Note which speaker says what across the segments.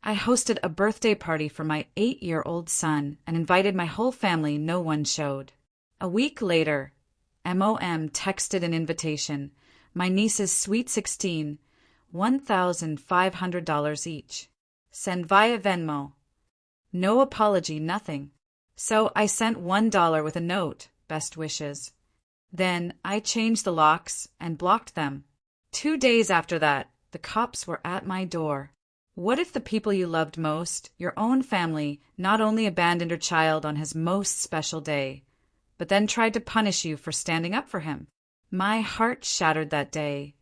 Speaker 1: I hosted a birthday party for my 8-year-old son and invited my whole family. No one showed. A week later, MOM texted an invitation. My niece's sweet 16, $1,500 each. Send via Venmo. No apology, nothing. So I sent $1 with a note, best wishes. Then I changed the locks and blocked them. 2 days after that, the cops were at my door. What if the people you loved most, your own family, not only abandoned your child on his most special day, but then tried to punish you for standing up for him? My heart shattered that day,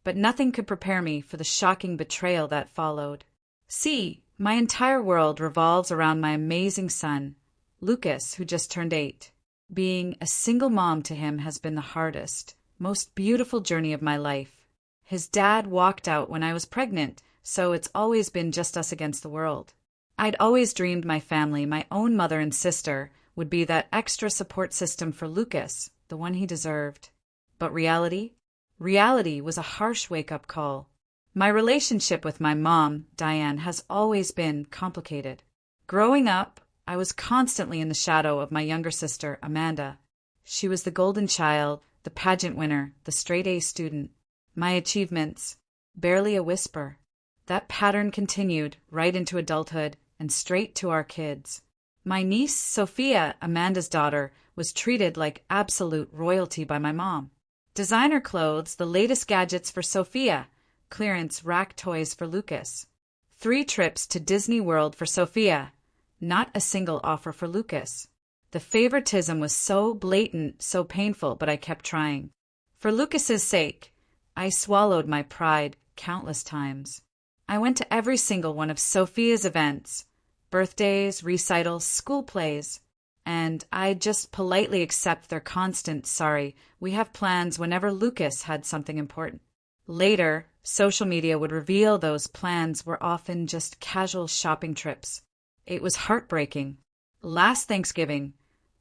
Speaker 1: but nothing could prepare me for the shocking betrayal that followed. See, my entire world revolves around my amazing son, Lucas, who just turned 8. Being a single mom to him has been the hardest, most beautiful journey of my life. His dad walked out when I was pregnant, so it's always been just us against the world. I'd always dreamed my family, my own mother and sister, would be that extra support system for Lucas, the one he deserved. But reality? Reality was a harsh wake-up call. My relationship with my mom, Diane, has always been complicated. Growing up, I was constantly in the shadow of my younger sister, Amanda. She was the golden child, the pageant winner, the straight-A student. My achievements, barely a whisper. That pattern continued right into adulthood and straight to our kids. My niece, Sophia, Amanda's daughter, was treated like absolute royalty by my mom. Designer clothes, the latest gadgets for Sophia, clearance rack toys for Lucas. 3 trips to Disney World for Sophia, not a single offer for Lucas. The favoritism was so blatant, so painful, but I kept trying. For Lucas's sake, I swallowed my pride countless times. I went to every single one of Sophia's events, birthdays, recitals, school plays, and I'd just politely accept their constant "sorry, we have plans" whenever Lucas had something important. Later, social media would reveal those plans were often just casual shopping trips. It was heartbreaking. Last Thanksgiving,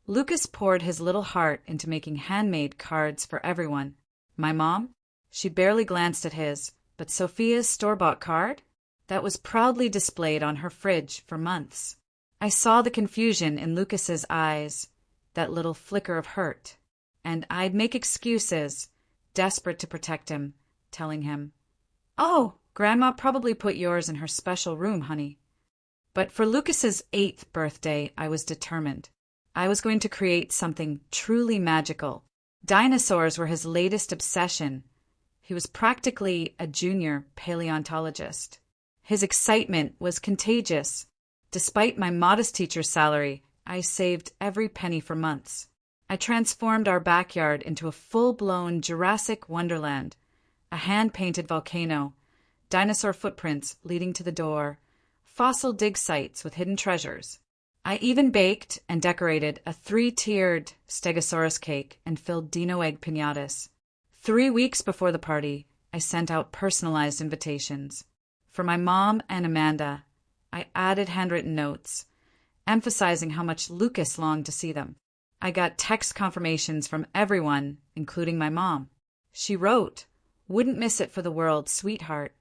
Speaker 1: Lucas poured his little heart into making handmade cards for everyone. My mom? She barely glanced at his, but Sophia's store-bought card? That was proudly displayed on her fridge for months. I saw the confusion in Lucas's eyes, that little flicker of hurt, and I'd make excuses, desperate to protect him, telling him, "Oh, Grandma probably put yours in her special room, honey." But for Lucas's 8th birthday, I was determined. I was going to create something truly magical. Dinosaurs were his latest obsession. He was practically a junior paleontologist. His excitement was contagious. Despite my modest teacher's salary, I saved every penny for months. I transformed our backyard into a full-blown Jurassic wonderland, a hand-painted volcano, dinosaur footprints leading to the door, fossil dig sites with hidden treasures. I even baked and decorated a 3-tiered Stegosaurus cake and filled Dino egg piñatas. 3 weeks before the party, I sent out personalized invitations. For my mom and Amanda, I added handwritten notes, emphasizing how much Lucas longed to see them. I got text confirmations from everyone, including my mom. She wrote, "Wouldn't miss it for the world, sweetheart."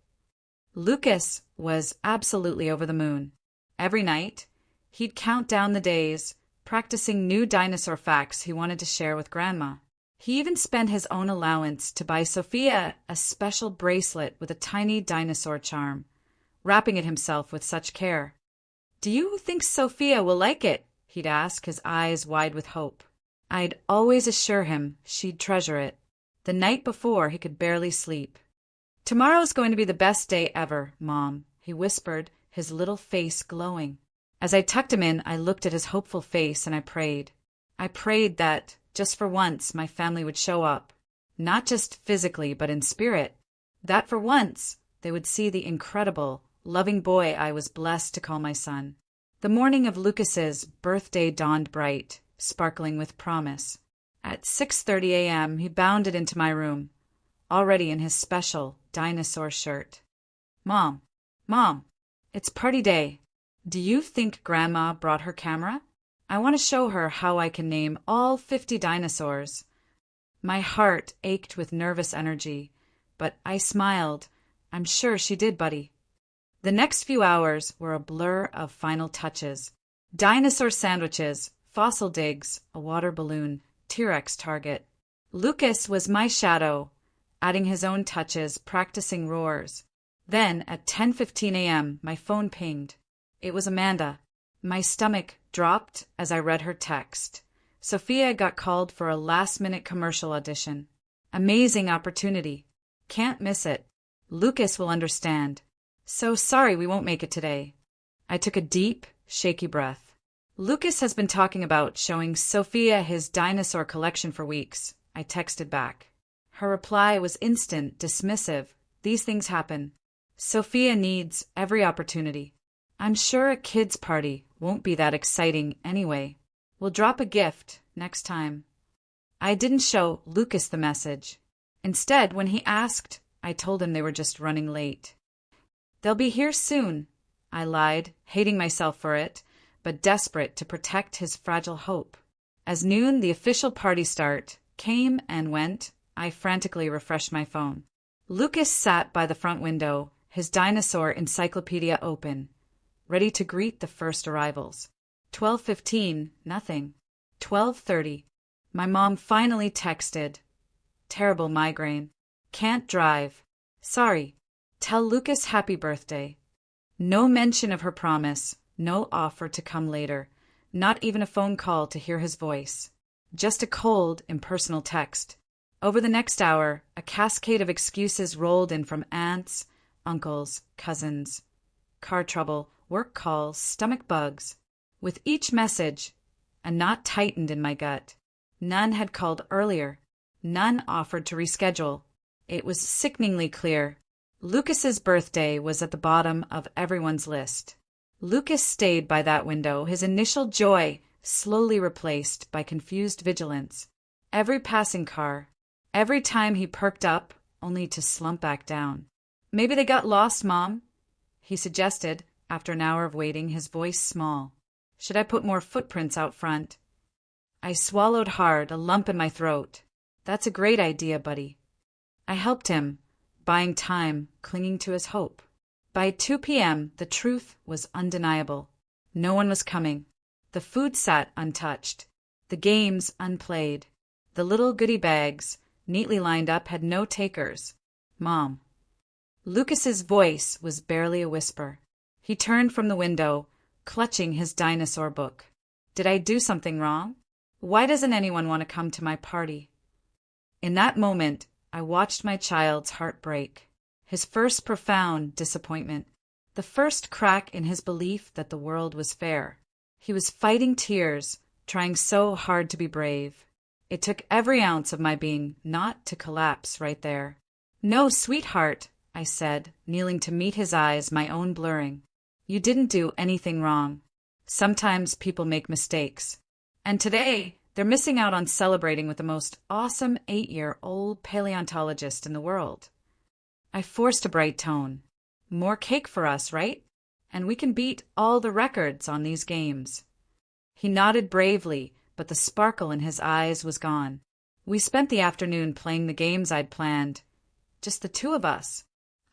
Speaker 1: Lucas was absolutely over the moon. Every night, he'd count down the days, practicing new dinosaur facts he wanted to share with Grandma. He even spent his own allowance to buy Sophia a special bracelet with a tiny dinosaur charm, wrapping it himself with such care. "Do you think Sophia will like it?" he'd ask, his eyes wide with hope. I'd always assure him she'd treasure it. The night before, he could barely sleep. "Tomorrow's going to be the best day ever, Mom," he whispered, his little face glowing. As I tucked him in, I looked at his hopeful face and I prayed. I prayed that, just for once, my family would show up. Not just physically, but in spirit. That for once, they would see the incredible, loving boy I was blessed to call my son. The morning of Lucas's birthday dawned bright, sparkling with promise. At 6:30 a.m., he bounded into my room, already in his special dinosaur shirt. Mom, it's party day. Do you think Grandma brought her camera? I want to show her how I can name all 50 dinosaurs." My heart ached with nervous energy, but I smiled. "I'm sure she did, buddy." The next few hours were a blur of final touches. Dinosaur sandwiches, fossil digs, a water balloon, T-Rex target. Lucas was my shadow, adding his own touches, practicing roars. Then, at 10:15 a.m., my phone pinged. It was Amanda. My stomach dropped as I read her text. Sophia got called for a last-minute commercial audition. Amazing opportunity. Can't miss it. Lucas will understand. So sorry we won't make it today. I took a deep, shaky breath. Lucas has been talking about showing Sophia his dinosaur collection for weeks. I texted back. Her reply was instant, dismissive. These things happen. Sophia needs every opportunity. I'm sure a kid's party won't be that exciting anyway. We'll drop a gift next time. I didn't show Lucas the message. Instead, when he asked, I told him they were just running late. They'll be here soon, I lied, hating myself for it, but desperate to protect his fragile hope. As noon, the official party start, came and went, I frantically refreshed my phone. Lucas sat by the front window, his dinosaur encyclopedia open, ready to greet the first arrivals. 12:15, nothing. 12:30. My mom finally texted. Terrible migraine. Can't drive. Sorry. Tell Lucas happy birthday. No mention of her promise, no offer to come later, not even a phone call to hear his voice. Just a cold, impersonal text. Over the next hour, a cascade of excuses rolled in from aunts, uncles, cousins. Car trouble, work calls, stomach bugs. With each message, a knot tightened in my gut. None had called earlier. None offered to reschedule. It was sickeningly clear. Lucas's birthday was at the bottom of everyone's list. Lucas stayed by that window, his initial joy slowly replaced by confused vigilance. Every passing car, every time he perked up, only to slump back down. Maybe they got lost, Mom, he suggested, after an hour of waiting, his voice small. Should I put more footprints out front? I swallowed hard, a lump in my throat. That's a great idea, buddy. I helped him, buying time, clinging to his hope. By 2 p.m., the truth was undeniable. No one was coming. The food sat untouched. The games unplayed. The little goodie bags, neatly lined up, had no takers. Mom. Lucas's voice was barely a whisper. He turned from the window, clutching his dinosaur book. Did I do something wrong? Why doesn't anyone want to come to my party? In that moment, I watched my child's heart break. His first profound disappointment. The first crack in his belief that the world was fair. He was fighting tears, trying so hard to be brave. It took every ounce of my being not to collapse right there. No, sweetheart, I said, kneeling to meet his eyes, my own blurring. You didn't do anything wrong. Sometimes people make mistakes. And today, they're missing out on celebrating with the most awesome 8-year-old paleontologist in the world. I forced a bright tone. More cake for us, right? And we can beat all the records on these games. He nodded bravely, but the sparkle in his eyes was gone. We spent the afternoon playing the games I'd planned. Just the two of us.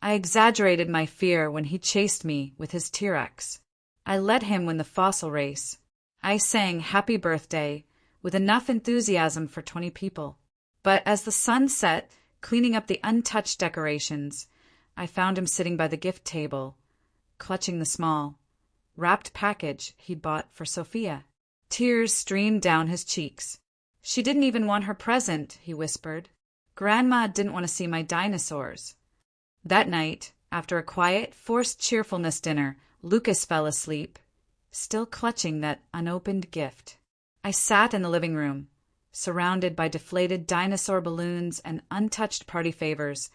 Speaker 1: I exaggerated my fear when he chased me with his T-Rex. I let him win the fossil race. I sang Happy Birthday with enough enthusiasm for 20 people. But as the sun set, cleaning up the untouched decorations, I found him sitting by the gift table, clutching the small, wrapped package he'd bought for Sophia. Tears streamed down his cheeks. She didn't even want her present, he whispered. Grandma didn't want to see my dinosaurs. That night, after a quiet, forced cheerfulness dinner, Lucas fell asleep, still clutching that unopened gift. I sat in the living room, surrounded by deflated dinosaur balloons and untouched party favors,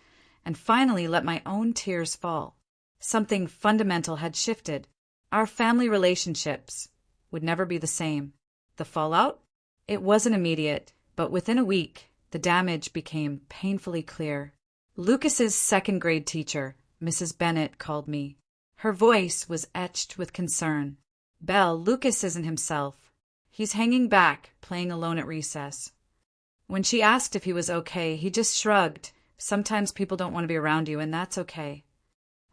Speaker 1: and finally let my own tears fall. Something fundamental had shifted. Our family relationships would never be the same. The fallout? It wasn't immediate, but within a week, the damage became painfully clear. Lucas's second-grade teacher, Mrs. Bennett, called me. Her voice was etched with concern. Belle, Lucas isn't himself. He's hanging back, playing alone at recess. When she asked if he was okay, he just shrugged. Sometimes people don't want to be around you, and that's okay.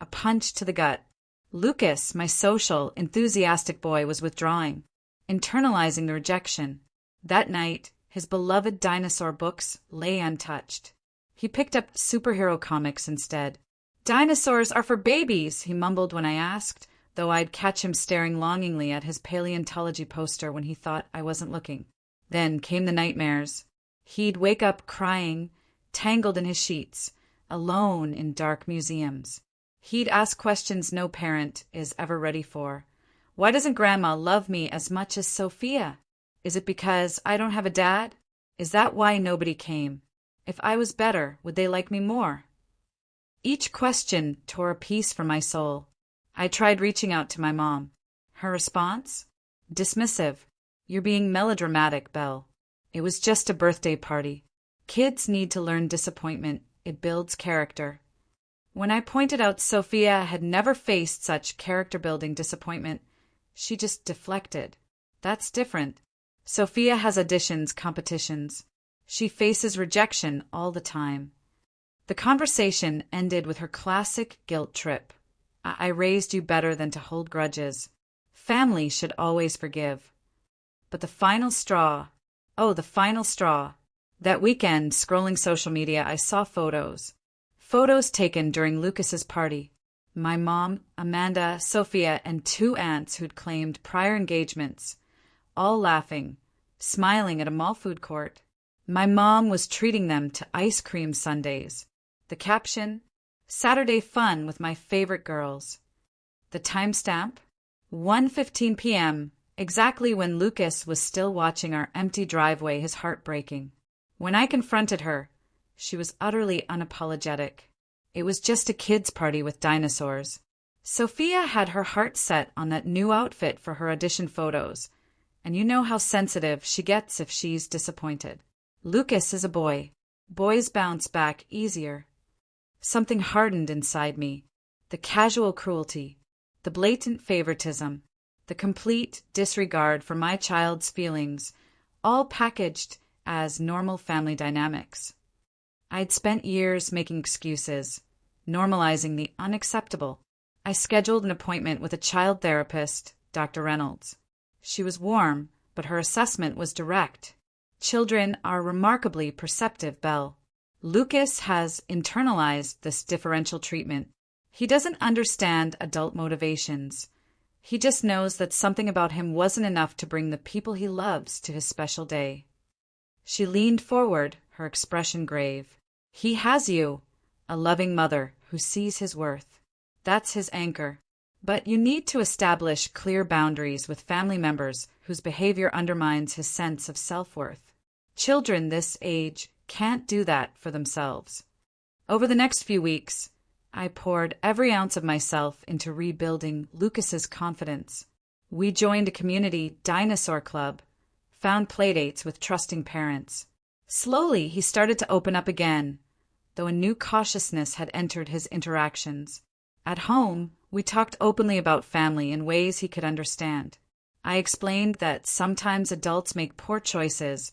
Speaker 1: A punch to the gut. Lucas, my social, enthusiastic boy, was withdrawing, internalizing the rejection. That night, his beloved dinosaur books lay untouched. He picked up superhero comics instead. "Dinosaurs are for babies," he mumbled when I asked, though I'd catch him staring longingly at his paleontology poster when he thought I wasn't looking. Then came the nightmares. He'd wake up crying, tangled in his sheets, alone in dark museums. He'd ask questions no parent is ever ready for. Why doesn't Grandma love me as much as Sophia? Is it because I don't have a dad? Is that why nobody came? If I was better, would they like me more? Each question tore a piece from my soul. I tried reaching out to my mom. Her response? Dismissive. "You're being melodramatic, Belle. It was just a birthday party. Kids need to learn disappointment. It builds character." When I pointed out Sophia had never faced such character-building disappointment, she just deflected. "That's different. Sophia has auditions, competitions. She faces rejection all the time." The conversation ended with her classic guilt trip. "I raised you better than to hold grudges. Family should always forgive." But the final straw, the final straw. That weekend, scrolling social media, I saw photos. Photos taken during Lucas's party. My mom, Amanda, Sophia, and 2 aunts who'd claimed prior engagements, all laughing, smiling at a mall food court. My mom was treating them to ice cream sundaes. The caption, "Saturday fun with my favorite girls." The timestamp, 1:15 p.m., exactly when Lucas was still watching our empty driveway, his heart breaking. When I confronted her, she was utterly unapologetic. It was just a kids' party with dinosaurs. Sophia had her heart set on that new outfit for her audition photos, and you know how sensitive she gets if she's disappointed. Lucas is a boy. Boys bounce back easier. Something hardened inside me. The casual cruelty, the blatant favoritism, the complete disregard for my child's feelings, all packaged as normal family dynamics. I'd spent years making excuses, normalizing the unacceptable. I scheduled an appointment with a child therapist, Dr. Reynolds. She was warm, but her assessment was direct. "Children are remarkably perceptive, Belle. Lucas has internalized this differential treatment. He doesn't understand adult motivations. He just knows that something about him wasn't enough to bring the people he loves to his special day." She leaned forward, her expression grave. "He has you, a loving mother who sees his worth. That's his anchor. But you need to establish clear boundaries with family members whose behavior undermines his sense of self-worth. Children this age can't do that for themselves." Over the next few weeks, I poured every ounce of myself into rebuilding Lucas's confidence. We joined a community dinosaur club, found playdates with trusting parents. Slowly, he started to open up again, though a new cautiousness had entered his interactions. At home, we talked openly about family in ways he could understand. I explained that sometimes adults make poor choices,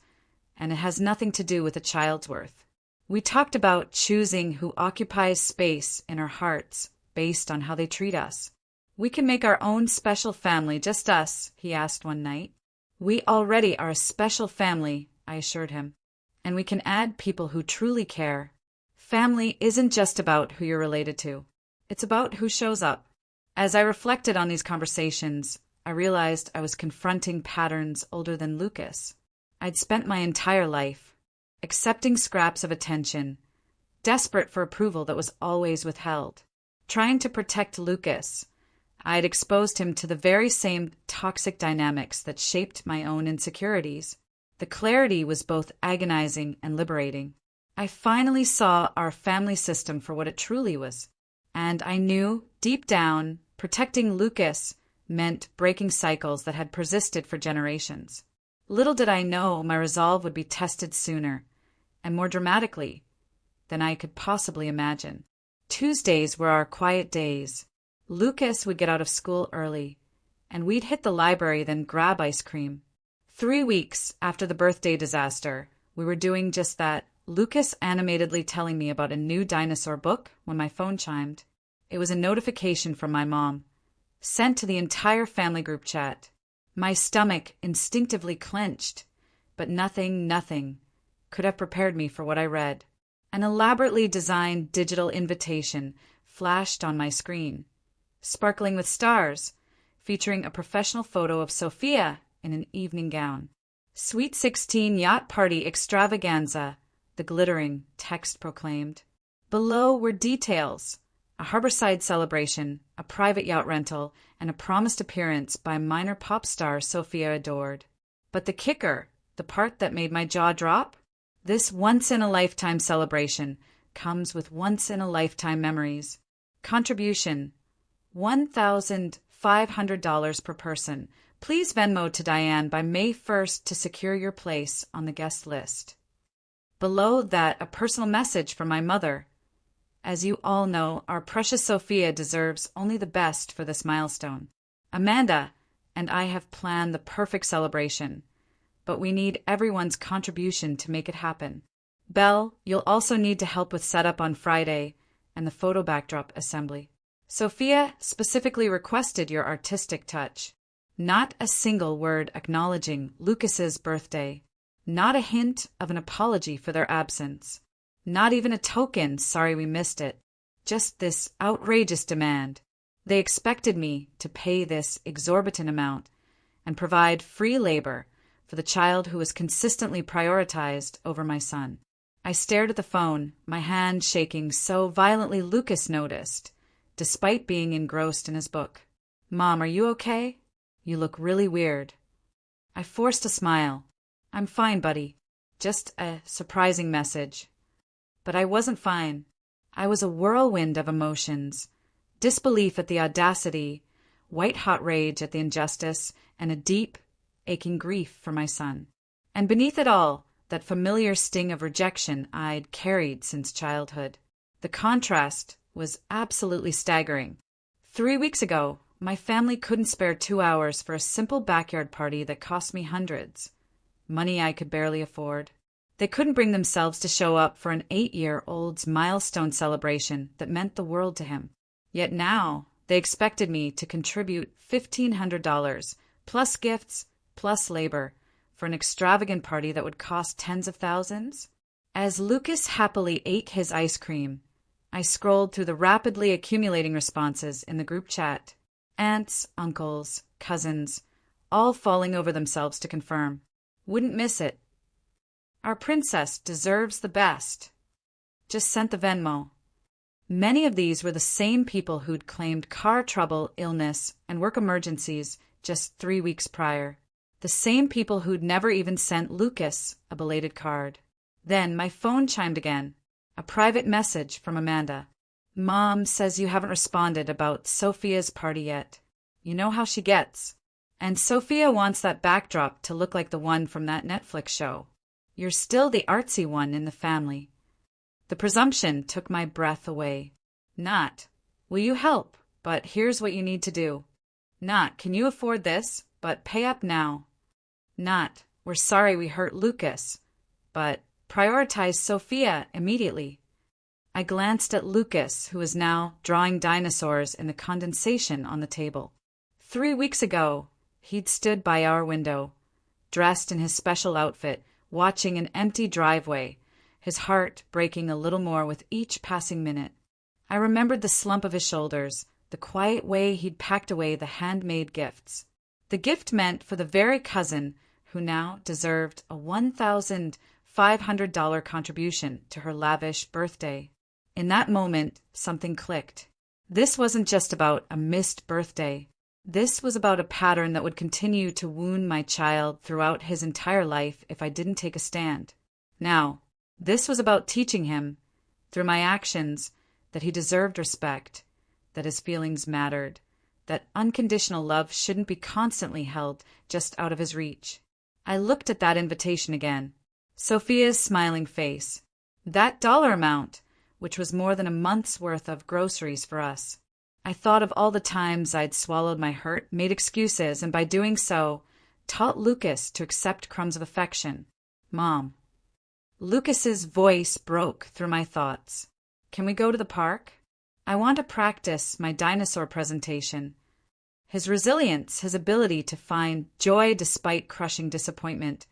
Speaker 1: and it has nothing to do with a child's worth. We talked about choosing who occupies space in our hearts based on how they treat us. "We can make our own special family, just us," he asked one night. "We already are a special family," I assured him. "And we can add people who truly care. Family isn't just about who you're related to. It's about who shows up." As I reflected on these conversations, I realized I was confronting patterns older than Lucas. I'd spent my entire life accepting scraps of attention, desperate for approval that was always withheld. Trying to protect Lucas, I had exposed him to the very same toxic dynamics that shaped my own insecurities. The clarity was both agonizing and liberating. I finally saw our family system for what it truly was, and I knew, deep down, protecting Lucas meant breaking cycles that had persisted for generations. Little did I know my resolve would be tested sooner, and more dramatically, than I could possibly imagine. Tuesdays were our quiet days. Lucas would get out of school early, and we'd hit the library, then grab ice cream. 3 weeks after the birthday disaster, we were doing just that, Lucas animatedly telling me about a new dinosaur book when my phone chimed. It was a notification from my mom. sent to the entire family group chat. My stomach instinctively clenched, but nothing could have prepared me for what I read. An elaborately designed digital invitation flashed on my screen, sparkling with stars, featuring a professional photo of Sophia in an evening gown. Sweet 16 Yacht Party Extravaganza, the glittering text proclaimed. Below were details: a harborside celebration, a private yacht rental, and a promised appearance by minor pop star Sophia adored. But the kicker, the part that made my jaw drop? This once-in-a-lifetime celebration comes with once-in-a-lifetime memories. Contribution: $1,500 per person. Please Venmo to Diane by May 1st to secure your place on the guest list. Below that, a personal message from my mother. As you all know, our precious Sophia deserves only the best for this milestone. Amanda and I have planned the perfect celebration, but we need everyone's contribution to make it happen. Belle, you'll also need to help with setup on Friday and the photo backdrop assembly. Sophia specifically requested your artistic touch. Not a single word acknowledging Lucas's birthday. Not a hint of an apology for their absence. Not even a token, sorry we missed it. Just this outrageous demand. They expected me to pay this exorbitant amount and provide free labor for the child who was consistently prioritized over my son. I stared at the phone, my hand shaking so violently Lucas noticed, despite being engrossed in his book. Mom, are you okay? You look really weird. I forced a smile. I'm fine, buddy. Just a surprising message. But I wasn't fine. I was a whirlwind of emotions. Disbelief at the audacity, white-hot rage at the injustice, and a deep, aching grief for my son. And beneath it all, that familiar sting of rejection I'd carried since childhood. The contrast was absolutely staggering. 3 weeks ago, my family couldn't spare 2 hours for a simple backyard party that cost me hundreds. Money I could barely afford. They couldn't bring themselves to show up for an 8-year-old's milestone celebration that meant the world to him. Yet now, they expected me to contribute $1,500, plus gifts, plus labor, for an extravagant party that would cost tens of thousands? As Lucas happily ate his ice cream, I scrolled through the rapidly accumulating responses in the group chat. Aunts, uncles, cousins, all falling over themselves to confirm. Wouldn't miss it. Our princess deserves the best. Just sent the Venmo. Many of these were the same people who'd claimed car trouble, illness, and work emergencies just 3 weeks prior. The same people who'd never even sent Lucas a belated card. Then my phone chimed again. A private message from Amanda. Mom says you haven't responded about Sophia's party yet. You know how she gets. And Sophia wants that backdrop to look like the one from that Netflix show. You're still the artsy one in the family. The presumption took my breath away. Not, will you help, but here's what you need to do. Not, can you afford this, but pay up now. Not, we're sorry we hurt Lucas, but prioritize Sophia immediately. I glanced at Lucas, who was now drawing dinosaurs in the condensation on the table. 3 weeks ago, he'd stood by our window, dressed in his special outfit, watching an empty driveway, his heart breaking a little more with each passing minute. I remembered the slump of his shoulders, the quiet way he'd packed away the handmade gifts. The gift meant for the very cousin who now deserved a $1,500 contribution to her lavish birthday. In that moment, something clicked. This wasn't just about a missed birthday. This was about a pattern that would continue to wound my child throughout his entire life if I didn't take a stand. Now, this was about teaching him, through my actions, that he deserved respect, that his feelings mattered, that unconditional love shouldn't be constantly held just out of his reach. I looked at that invitation again. Sophia's smiling face. That dollar amount, which was more than a month's worth of groceries for us. I thought of all the times I'd swallowed my hurt, made excuses, and by doing so, taught Lucas to accept crumbs of affection. Mom. Lucas's voice broke through my thoughts. Can we go to the park? I want to practice my dinosaur presentation. His resilience, his ability to find joy despite crushing disappointment,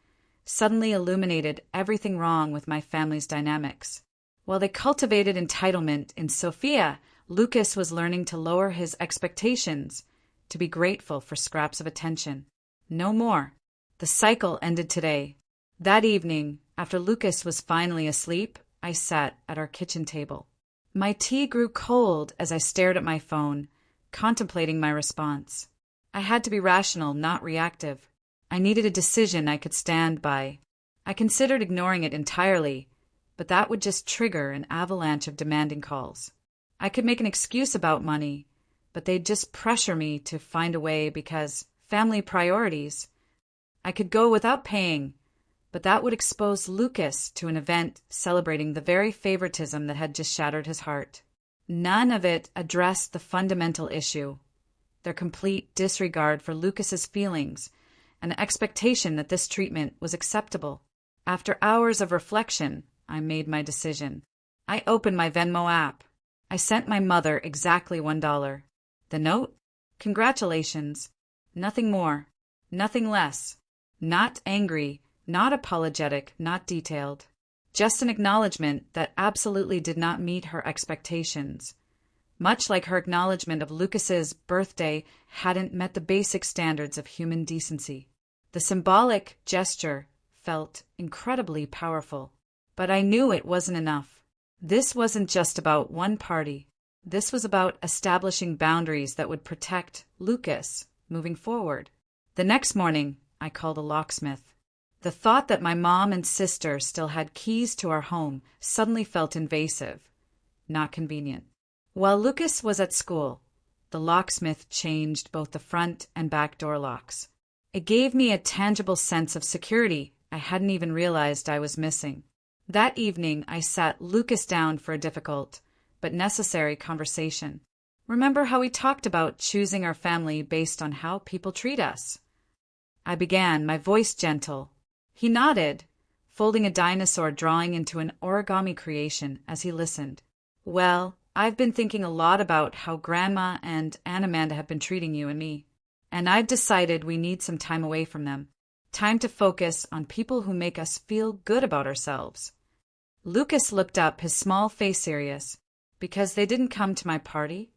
Speaker 1: suddenly illuminated everything wrong with my family's dynamics. While they cultivated entitlement in Sophia, Lucas was learning to lower his expectations, to be grateful for scraps of attention. No more. The cycle ended today. That evening, after Lucas was finally asleep, I sat at our kitchen table. My tea grew cold as I stared at my phone, contemplating my response. I had to be rational, not reactive. I needed a decision I could stand by. I considered ignoring it entirely, but that would just trigger an avalanche of demanding calls. I could make an excuse about money, but they'd just pressure me to find a way because family priorities. I could go without paying, but that would expose Lucas to an event celebrating the very favoritism that had just shattered his heart. None of it addressed the fundamental issue, their complete disregard for Lucas's feelings and the expectation that this treatment was acceptable. After hours of reflection, I made my decision. I opened my Venmo app. I sent my mother exactly $1. The note? Congratulations. Nothing more. Nothing less. Not angry, not apologetic, not detailed. Just an acknowledgement that absolutely did not meet her expectations. Much like her acknowledgement of Lucas's birthday hadn't met the basic standards of human decency. The symbolic gesture felt incredibly powerful. But I knew it wasn't enough. This wasn't just about one party. This was about establishing boundaries that would protect Lucas moving forward. The next morning, I called a locksmith. The thought that my mom and sister still had keys to our home suddenly felt invasive, not convenient. While Lucas was at school, the locksmith changed both the front and back door locks. It gave me a tangible sense of security I hadn't even realized I was missing. That evening, I sat Lucas down for a difficult but necessary conversation. Remember how we talked about choosing our family based on how people treat us? I began, my voice gentle. He nodded, folding a dinosaur drawing into an origami creation as he listened. Well, I've been thinking a lot about how Grandma and Aunt Amanda have been treating you and me, and I've decided we need some time away from them. Time to focus on people who make us feel good about ourselves. Lucas looked up, his small face serious. Because they didn't come to my party?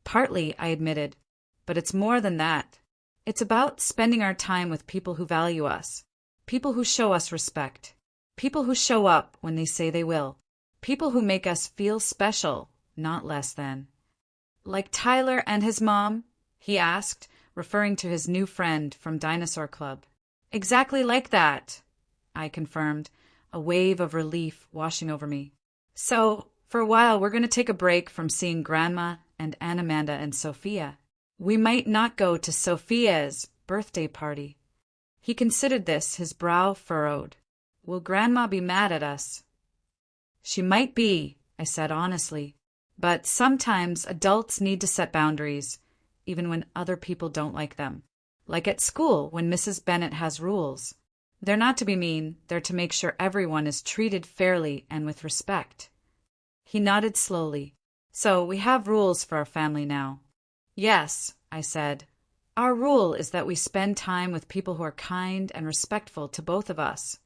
Speaker 1: Partly, I admitted, but it's more than that. It's about spending our time with people who value us, people who show us respect, people who show up when they say they will, people who make us feel special, not less than. Like Tyler and his mom? He asked, referring to his new friend from Dinosaur Club. Exactly like that, I confirmed, a wave of relief washing over me. So, for a while, we're going to take a break from seeing Grandma and Aunt Amanda and Sophia. We might not go to Sophia's birthday party. He considered this, his brow furrowed. Will Grandma be mad at us? She might be, I said honestly. But sometimes adults need to set boundaries, even when other people don't like them. Like at school, when Mrs. Bennett has rules. They're not to be mean, they're to make sure everyone is treated fairly and with respect. He nodded slowly. So we have rules for our family now. Yes, I said. Our rule is that we spend time with people who are kind and respectful to both of us.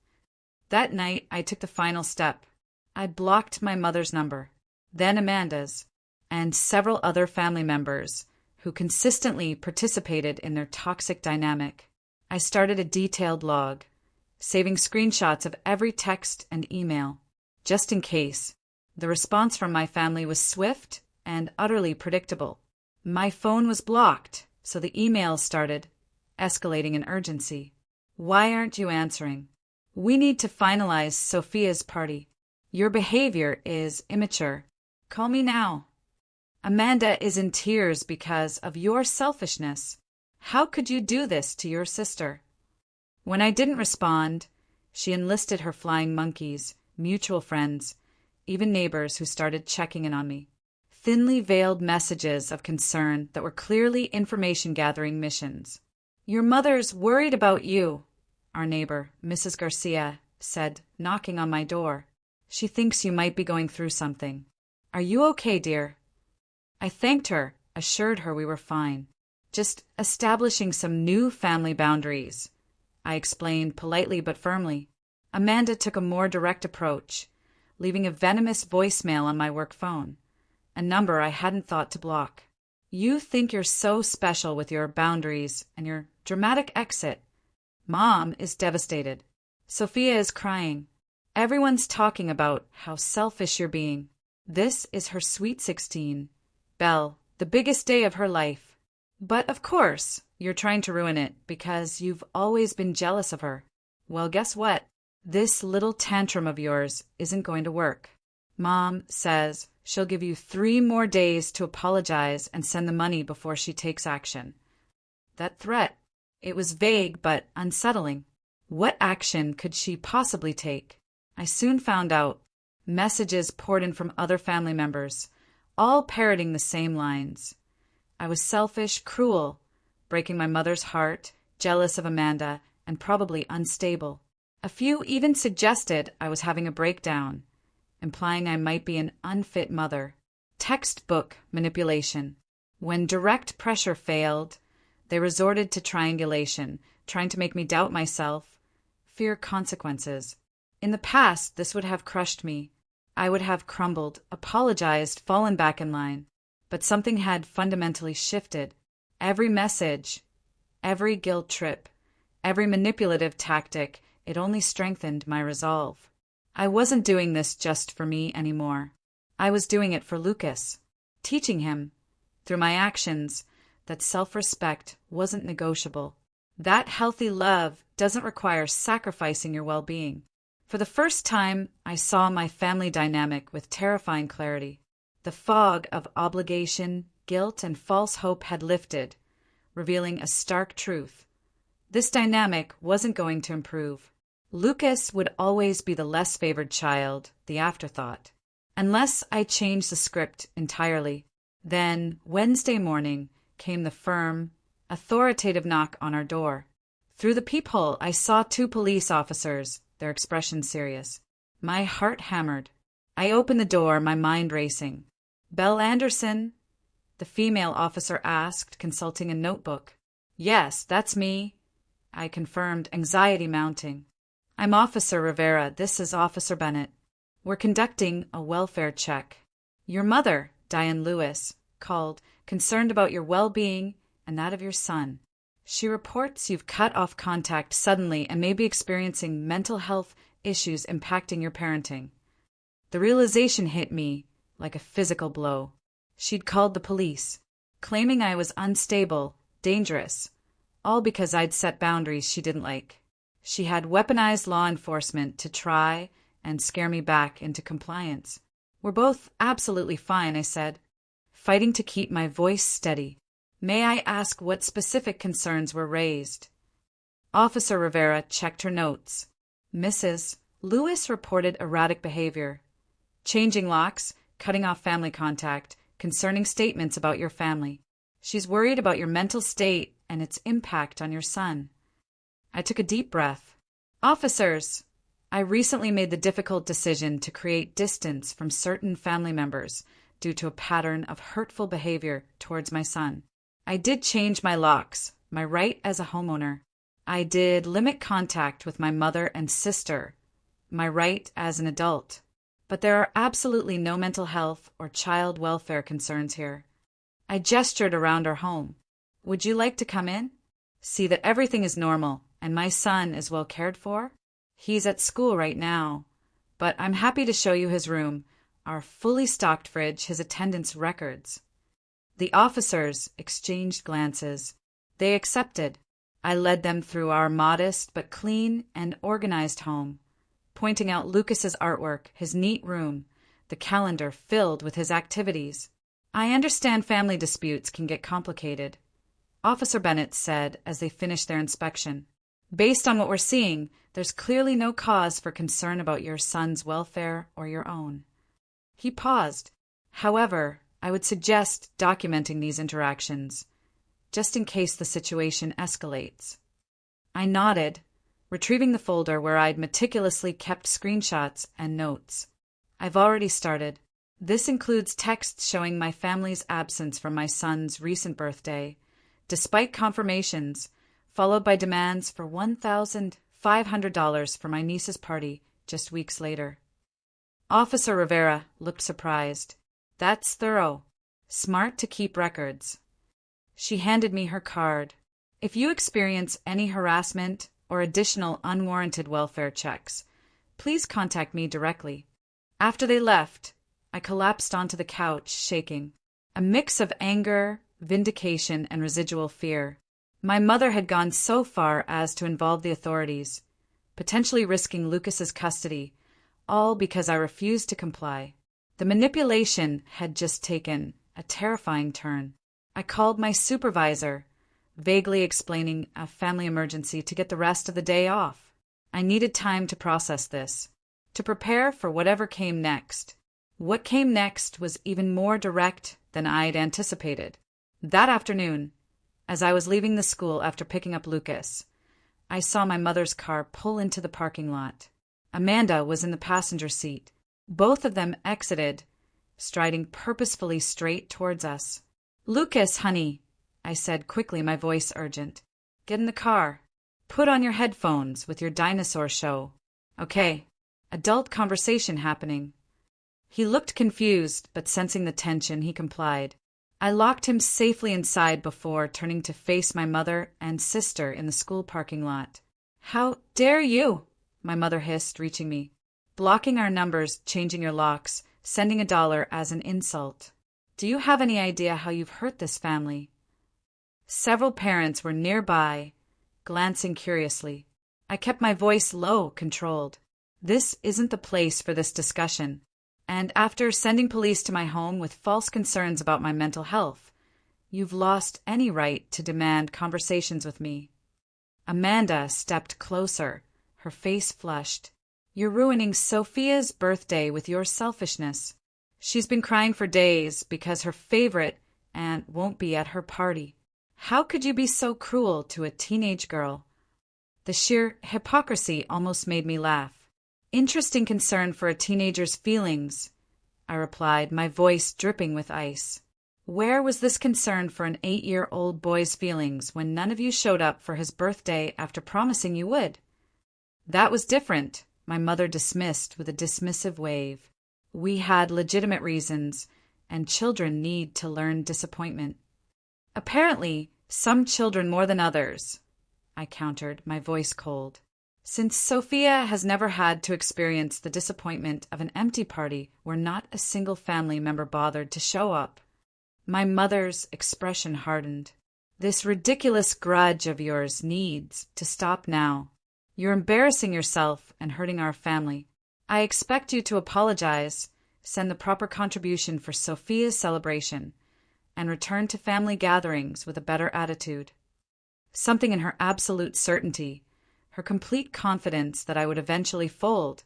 Speaker 1: That night, I took the final step. I blocked my mother's number, then Amanda's, and several other family members who consistently participated in their toxic dynamic. I started a detailed log, saving screenshots of every text and email, just in case. The response from my family was swift and utterly predictable. My phone was blocked, so the emails started, escalating in urgency. Why aren't you answering? We need to finalize Sophia's party. Your behavior is immature. Call me now. Amanda is in tears because of your selfishness. How could you do this to your sister? When I didn't respond, she enlisted her flying monkeys, mutual friends, even neighbors who started checking in on me. Thinly veiled messages of concern that were clearly information-gathering missions. Your mother's worried about you, our neighbor, Mrs. Garcia, said, knocking on my door. She thinks you might be going through something. Are you okay, dear? I thanked her, assured her we were fine. Just establishing some new family boundaries, I explained politely but firmly. Amanda took a more direct approach, leaving a venomous voicemail on my work phone, a number I hadn't thought to block. You think you're so special with your boundaries and your dramatic exit. Mom is devastated. Sophia is crying. Everyone's talking about how selfish you're being. This is her sweet 16. Belle, the biggest day of her life. But of course, you're trying to ruin it because you've always been jealous of her. Well, guess what? This little tantrum of yours isn't going to work. Mom says she'll give you 3 more days to apologize and send the money before she takes action. That threat, it was vague but unsettling. What action could she possibly take? I soon found out. Messages poured in from other family members, all parroting the same lines. I was selfish, cruel, breaking my mother's heart, jealous of Amanda, and probably unstable. A few even suggested I was having a breakdown, implying I might be an unfit mother. Textbook manipulation. When direct pressure failed, they resorted to triangulation, trying to make me doubt myself, fear consequences. In the past, this would have crushed me. I would have crumbled, apologized, fallen back in line. But something had fundamentally shifted. Every message, every guilt trip, every manipulative tactic, it only strengthened my resolve. I wasn't doing this just for me anymore. I was doing it for Lucas, teaching him, through my actions, that self-respect wasn't negotiable. That healthy love doesn't require sacrificing your well-being. For the first time, I saw my family dynamic with terrifying clarity. The fog of obligation, guilt, and false hope had lifted, revealing a stark truth. This dynamic wasn't going to improve. Lucas would always be the less favored child, the afterthought, unless I changed the script entirely. Then, Wednesday morning, came the firm, authoritative knock on our door. Through the peephole, I saw 2 police officers, their expression serious. My heart hammered. I opened the door, my mind racing. Belle Anderson? The female officer asked, consulting a notebook. Yes, that's me, I confirmed, anxiety mounting. I'm Officer Rivera. This is Officer Bennett. We're conducting a welfare check. Your mother, Diane Lewis, called, concerned about your well-being and that of your son. She reports you've cut off contact suddenly and may be experiencing mental health issues impacting your parenting. The realization hit me like a physical blow. She'd called the police, claiming I was unstable, dangerous, all because I'd set boundaries she didn't like. She had weaponized law enforcement to try and scare me back into compliance. We're both absolutely fine, I said, fighting to keep my voice steady. May I ask what specific concerns were raised? Officer Rivera checked her notes. Mrs. Lewis reported erratic behavior, changing locks, cutting off family contact, concerning statements about your family. She's worried about your mental state and its impact on your son. I took a deep breath. Officers, I recently made the difficult decision to create distance from certain family members due to a pattern of hurtful behavior towards my son. I did change my locks, my right as a homeowner. I did limit contact with my mother and sister, my right as an adult. But there are absolutely no mental health or child welfare concerns here. I gestured around our home. Would you like to come in? See that everything is normal and my son is well cared for? He's at school right now, but I'm happy to show you his room, our fully stocked fridge, his attendance records. The officers exchanged glances. They accepted. I led them through our modest but clean and organized home, pointing out Lucas's artwork, his neat room, the calendar filled with his activities. I understand family disputes can get complicated, Officer Bennett said as they finished their inspection. Based on what we're seeing, there's clearly no cause for concern about your son's welfare or your own. He paused. However, I would suggest documenting these interactions, just in case the situation escalates. I nodded, retrieving the folder where I'd meticulously kept screenshots and notes. I've already started. This includes texts showing my family's absence from my son's recent birthday, despite confirmations, followed by demands for $1,500 for my niece's party just weeks later. Officer Rivera looked surprised. That's thorough. Smart to keep records. She handed me her card. If you experience any harassment or additional unwarranted welfare checks, please contact me directly. After they left, I collapsed onto the couch, shaking. A mix of anger, vindication, and residual fear. My mother had gone so far as to involve the authorities, potentially risking Lucas's custody, all because I refused to comply. The manipulation had just taken a terrifying turn. I called my supervisor, vaguely explaining a family emergency to get the rest of the day off. I needed time to process this, to prepare for whatever came next. What came next was even more direct than I'd anticipated. That afternoon, as I was leaving the school after picking up Lucas, I saw my mother's car pull into the parking lot. Amanda was in the passenger seat. Both of them exited, striding purposefully straight towards us. "Lucas, honey," I said quickly, my voice urgent. "Get in the car. Put on your headphones with your dinosaur show. Okay, adult conversation happening." He looked confused, but sensing the tension, he complied. I locked him safely inside before turning to face my mother and sister in the school parking lot. "How dare you?" my mother hissed, reaching me. "Blocking our numbers, changing your locks, sending $1 as an insult. Do you have any idea how you've hurt this family?" Several parents were nearby, glancing curiously. I kept my voice low, controlled. This isn't the place for this discussion. And after sending police to my home with false concerns about my mental health, you've lost any right to demand conversations with me. Amanda stepped closer, her face flushed. "You're ruining Sophia's birthday with your selfishness. She's been crying for days because her favorite aunt won't be at her party. How could you be so cruel to a teenage girl?" The sheer hypocrisy almost made me laugh. "Interesting concern for a teenager's feelings," I replied, my voice dripping with ice. "Where was this concern for an 8-year-old boy's feelings when none of you showed up for his birthday after promising you would?" "That was different," my mother dismissed with a dismissive wave. "We had legitimate reasons, and children need to learn disappointment." "Apparently, some children more than others," I countered, my voice cold. "Since Sophia has never had to experience the disappointment of an empty party where not a single family member bothered to show up." My mother's expression hardened. "This ridiculous grudge of yours needs to stop now. You're embarrassing yourself and hurting our family. I expect you to apologize, send the proper contribution for Sophia's celebration, and return to family gatherings with a better attitude." Something in her absolute certainty, her complete confidence that I would eventually fold,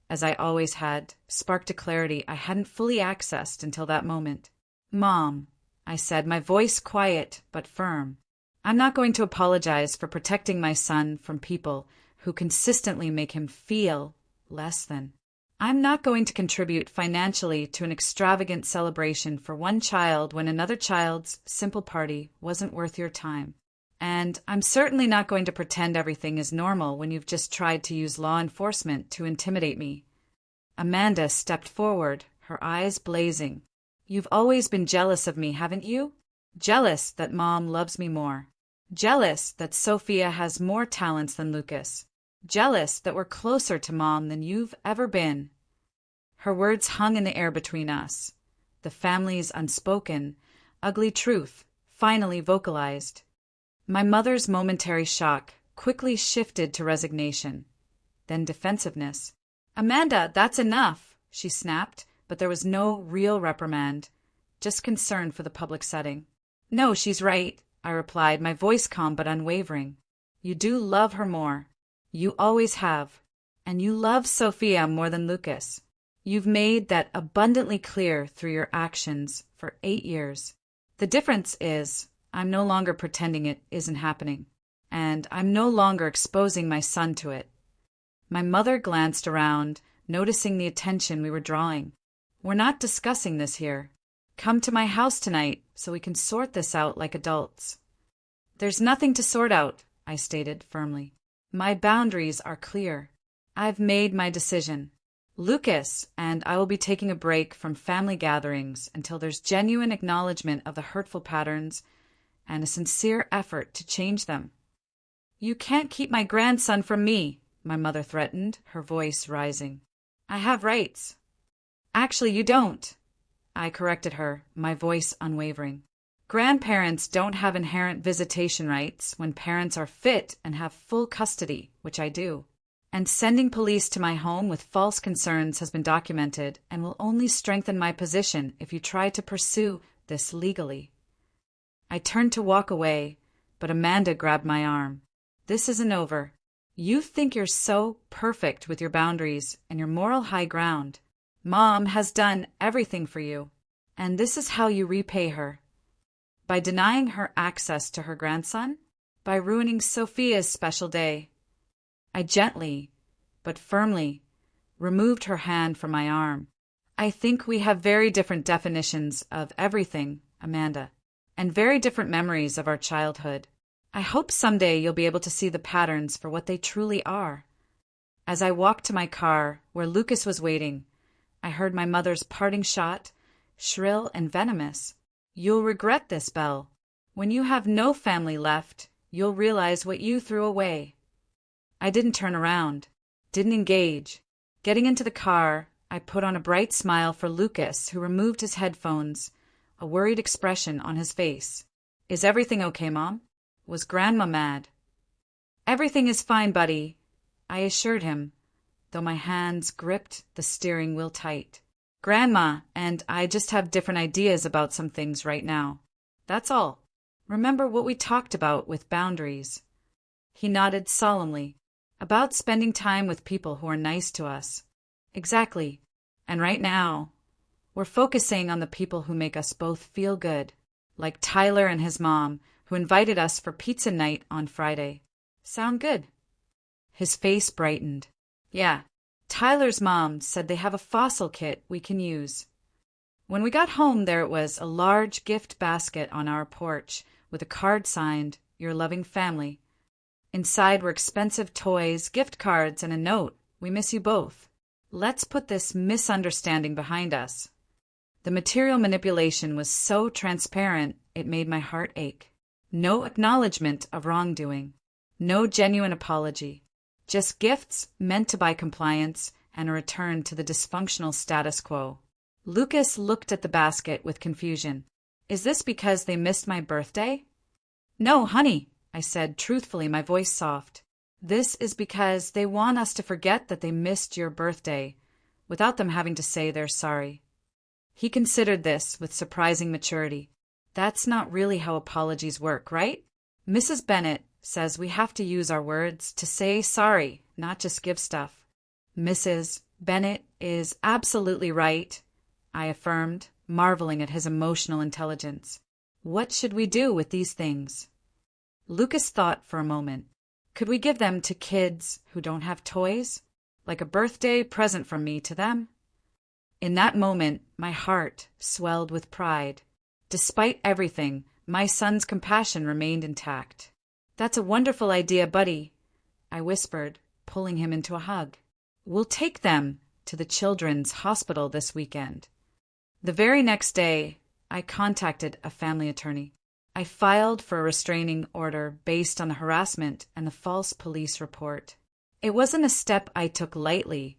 Speaker 1: as I always had, sparked a clarity I hadn't fully accessed until that moment. "Mom," I said, my voice quiet but firm, "I'm not going to apologize for protecting my son from people who consistently make him feel less than. I'm not going to contribute financially to an extravagant celebration for one child when another child's simple party wasn't worth your time. And I'm certainly not going to pretend everything is normal when you've just tried to use law enforcement to intimidate me." Amanda stepped forward, her eyes blazing. "You've always been jealous of me, haven't you? Jealous that Mom loves me more. Jealous that Sophia has more talents than Lucas. Jealous that we're closer to Mom than you've ever been." Her words hung in the air between us. The family's unspoken, ugly truth, finally vocalized. My mother's momentary shock quickly shifted to resignation, then defensiveness. "Amanda, that's enough," she snapped, but there was no real reprimand, just concern for the public setting. "No, she's right," I replied, my voice calm but unwavering. "You do love her more. You always have. And you love Sophia more than Lucas. You've made that abundantly clear through your actions for 8 years. The difference is, I'm no longer pretending it isn't happening, and I'm no longer exposing my son to it." My mother glanced around, noticing the attention we were drawing. "We're not discussing this here. Come to my house tonight so we can sort this out like adults." There's nothing to sort out, I stated firmly. My boundaries are clear. I've made my decision. Lucas and I will be taking a break from family gatherings until there's genuine acknowledgement of the hurtful patterns and a sincere effort to change them. You can't keep my grandson from me, my mother threatened, her voice rising. I have rights. Actually, you don't, I corrected her, my voice unwavering. Grandparents don't have inherent visitation rights when parents are fit and have full custody, which I do. And sending police to my home with false concerns has been documented and will only strengthen my position if you try to pursue this legally. I turned to walk away, but Amanda grabbed my arm. This isn't over. You think you're so perfect with your boundaries and your moral high ground. Mom has done everything for you, and this is how you repay her. By denying her access to her grandson? By ruining Sophia's special day? I gently, but firmly, removed her hand from my arm. I think we have very different definitions of everything, Amanda, and very different memories of our childhood. I hope someday you'll be able to see the patterns for what they truly are. As I walked to my car, where Lucas was waiting, I heard my mother's parting shot, shrill and venomous. You'll regret this, Belle. When you have no family left, you'll realize what you threw away. I didn't turn around, didn't engage. Getting into the car, I put on a bright smile for Lucas, who removed his headphones, a worried expression on his face. Is everything okay, Mom? Was Grandma mad? Everything is fine, buddy, I assured him, though my hands gripped the steering wheel tight. Grandma and I just have different ideas about some things right now. That's all. Remember what we talked about with boundaries? He nodded solemnly. About spending time with people who are nice to us. Exactly. And right now, we're focusing on the people who make us both feel good, like Tyler and his mom, who invited us for pizza night on Friday. Sound good? His face brightened. Yeah. Tyler's mom said they have a fossil kit we can use. When we got home, there it was, a large gift basket on our porch with a card signed, Your loving family. Inside were expensive toys, gift cards, and a note. We miss you both. Let's put this misunderstanding behind us. The material manipulation was so transparent, it made my heart ache. No acknowledgement of wrongdoing. No genuine apology. Just gifts meant to buy compliance and a return to the dysfunctional status quo. Lucas looked at the basket with confusion. Is this because they missed my birthday? No, honey, I said truthfully, my voice soft. This is because they want us to forget that they missed your birthday, without them having to say they're sorry. He considered this with surprising maturity. That's not really how apologies work, right? Mrs. Bennet says we have to use our words to say sorry, not just give stuff. Mrs. Bennet is absolutely right, I affirmed, marveling at his emotional intelligence. What should we do with these things? Lucas thought for a moment. Could we give them to kids who don't have toys? Like a birthday present from me to them? In that moment, my heart swelled with pride. Despite everything, my son's compassion remained intact. That's a wonderful idea, buddy, I whispered, pulling him into a hug. We'll take them to the children's hospital this weekend. The very next day, I contacted a family attorney. I filed for a restraining order based on the harassment and the false police report. It wasn't a step I took lightly,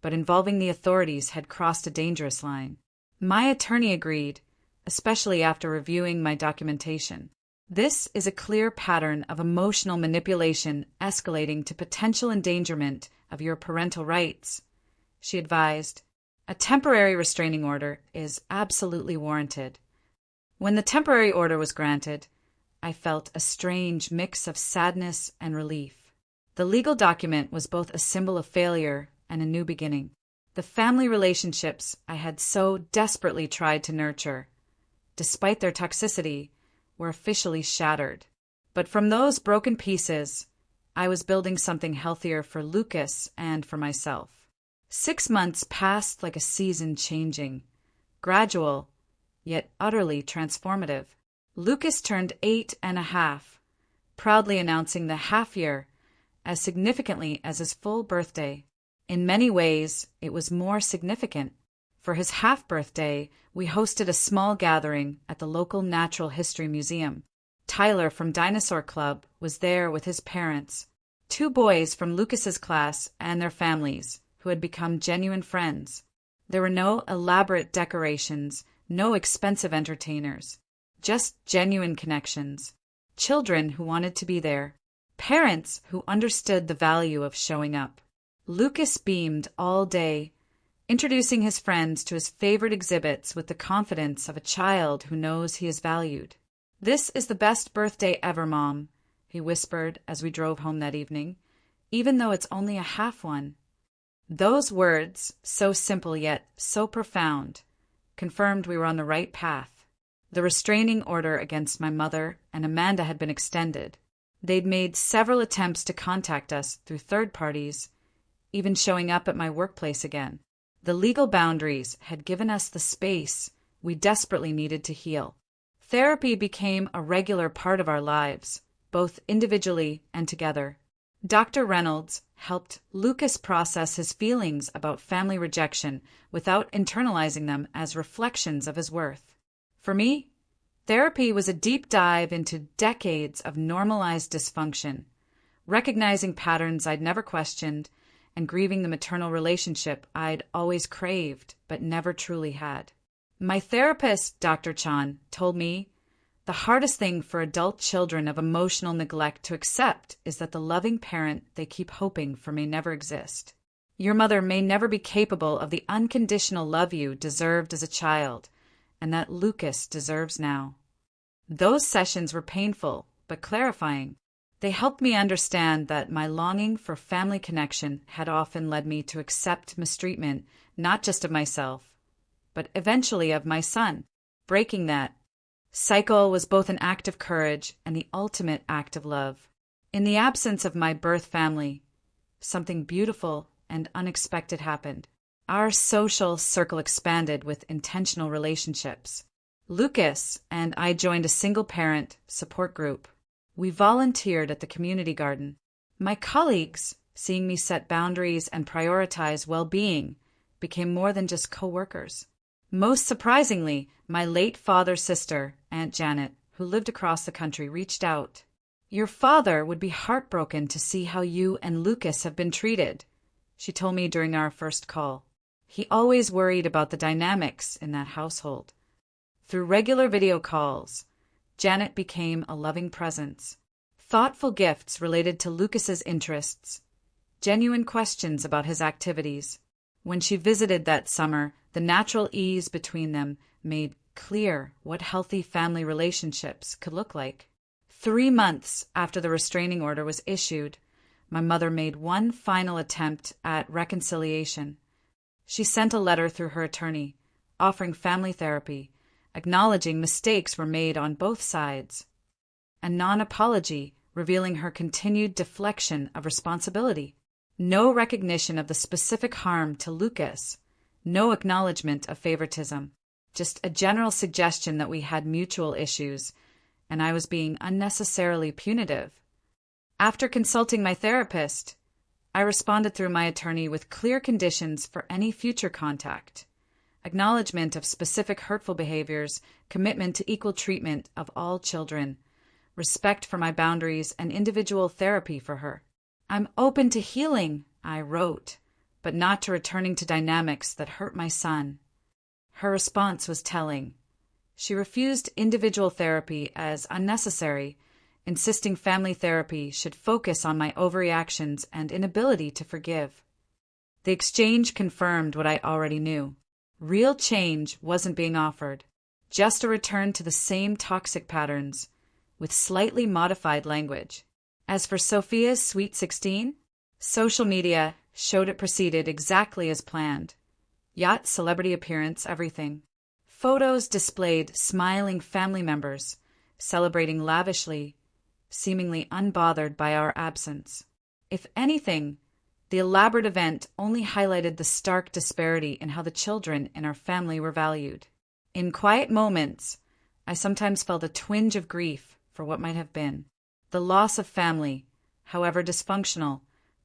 Speaker 1: but involving the authorities had crossed a dangerous line. My attorney agreed, especially after reviewing my documentation. This is a clear pattern of emotional manipulation escalating to potential endangerment of your parental rights, she advised. A temporary restraining order is absolutely warranted. When the temporary order was granted, I felt a strange mix of sadness and relief. The legal document was both a symbol of failure and a new beginning. The family relationships I had so desperately tried to nurture, despite their toxicity, were officially shattered. But from those broken pieces, I was building something healthier for Lucas and for myself. 6 months passed like a season changing, gradual, yet utterly transformative. Lucas turned 8 and a half, proudly announcing the half year as significantly as his full birthday. In many ways, it was more significant. For his half-birthday, we hosted a small gathering at the local Natural History Museum. Tyler from Dinosaur Club was there with his parents, 2 boys from Lucas's class and their families, who had become genuine friends. There were no elaborate decorations, no expensive entertainers, just genuine connections. Children who wanted to be there, parents who understood the value of showing up. Lucas beamed all day, introducing his friends to his favorite exhibits with the confidence of a child who knows he is valued. "This is the best birthday ever, Mom," he whispered as we drove home that evening, "even though it's only a half one." Those words, so simple yet so profound, confirmed we were on the right path. The restraining order against my mother and Amanda had been extended. They'd made several attempts to contact us through third parties, even showing up at my workplace again. The legal boundaries had given us the space we desperately needed to heal. Therapy became a regular part of our lives, both individually and together. Dr. Reynolds helped Lucas process his feelings about family rejection without internalizing them as reflections of his worth. For me, therapy was a deep dive into decades of normalized dysfunction, recognizing patterns I'd never questioned and grieving the maternal relationship I'd always craved but never truly had. My therapist, Dr. Chan, told me the hardest thing for adult children of emotional neglect to accept is that the loving parent they keep hoping for may never exist. Your mother may never be capable of the unconditional love you deserved as a child, and that Lucas deserves now. Those sessions were painful but clarifying. They helped me understand that my longing for family connection had often led me to accept mistreatment, not just of myself, but eventually of my son. Breaking that cycle was both an act of courage and the ultimate act of love. In the absence of my birth family, something beautiful and unexpected happened. Our social circle expanded with intentional relationships. Lucas and I joined a single-parent support group. We volunteered at the community garden. My colleagues, seeing me set boundaries and prioritize well-being, became more than just co-workers. Most surprisingly, my late father's sister, Aunt Janet, who lived across the country, reached out. "Your father would be heartbroken to see how you and Lucas have been treated," she told me during our first call. "He always worried about the dynamics in that household." Through regular video calls, Janet became a loving presence. Thoughtful gifts related to Lucas's interests, genuine questions about his activities. When she visited that summer, the natural ease between them made clear what healthy family relationships could look like. 3 months after the restraining order was issued, my mother made one final attempt at reconciliation. She sent a letter through her attorney, offering family therapy, acknowledging mistakes were made on both sides, a non-apology revealing her continued deflection of responsibility. No recognition of the specific harm to Lucas, no acknowledgement of favoritism, just a general suggestion that we had mutual issues and I was being unnecessarily punitive. After consulting my therapist, I responded through my attorney with clear conditions for any future contact. Acknowledgement of specific hurtful behaviors, commitment to equal treatment of all children, respect for my boundaries, and individual therapy for her. "I'm open to healing," I wrote, "but not to returning to dynamics that hurt my son." Her response was telling. She refused individual therapy as unnecessary, insisting family therapy should focus on my overreactions and inability to forgive. The exchange confirmed what I already knew. Real change wasn't being offered, just a return to the same toxic patterns, with slightly modified language. As for Sophia's Sweet 16, social media showed it proceeded exactly as planned. Yacht, celebrity appearance, everything. Photos displayed smiling family members, celebrating lavishly, seemingly unbothered by our absence. If anything, the elaborate event only highlighted the stark disparity in how the children in our family were valued. In quiet moments, I sometimes felt a twinge of grief for what might have been. The loss of family, however dysfunctional,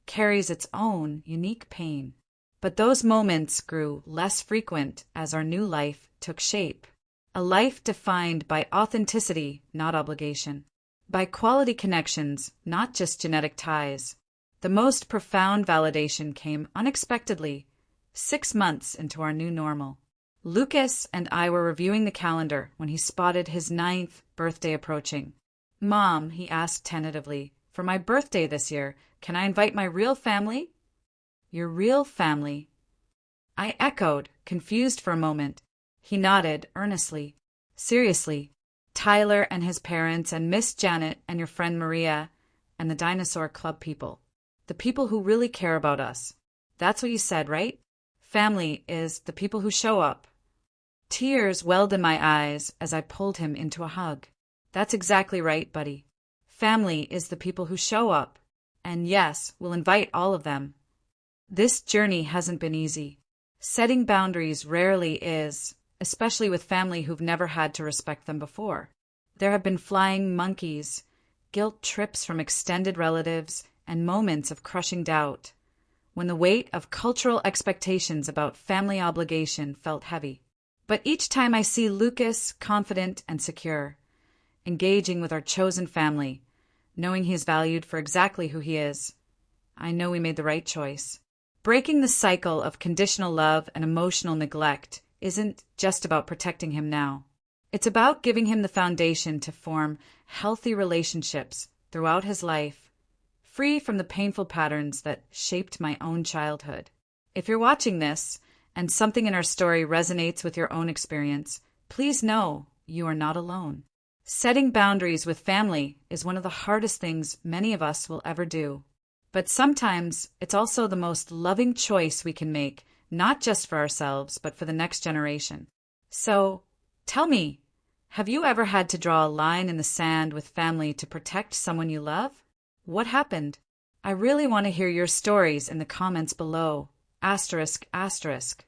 Speaker 1: carries its own unique pain. But those moments grew less frequent as our new life took shape. A life defined by authenticity, not obligation. By quality connections, not just genetic ties. The most profound validation came unexpectedly, 6 months into our new normal. Lucas and I were reviewing the calendar when he spotted his 9th birthday approaching. "Mom," he asked tentatively, "for my birthday this year, can I invite my real family?" "Your real family?" I echoed, confused for a moment. He nodded earnestly. "Seriously, Tyler and his parents and Miss Janet and your friend Maria and the Dinosaur Club people. The people who really care about us. That's what you said, right? Family is the people who show up." Tears welled in my eyes as I pulled him into a hug. "That's exactly right, buddy. Family is the people who show up. And yes, we'll invite all of them." This journey hasn't been easy. Setting boundaries rarely is, especially with family who've never had to respect them before. There have been flying monkeys, guilt trips from extended relatives, and moments of crushing doubt, when the weight of cultural expectations about family obligation felt heavy. But each time I see Lucas confident and secure, engaging with our chosen family, knowing he is valued for exactly who he is, I know we made the right choice. Breaking the cycle of conditional love and emotional neglect isn't just about protecting him now. It's about giving him the foundation to form healthy relationships throughout his life, free from the painful patterns that shaped my own childhood. If you're watching this and something in our story resonates with your own experience, please know you are not alone. Setting boundaries with family is one of the hardest things many of us will ever do. But sometimes it's also the most loving choice we can make, not just for ourselves, but for the next generation. So, tell me, have you ever had to draw a line in the sand with family to protect someone you love? What happened? I really want to hear your stories in the comments below. ****.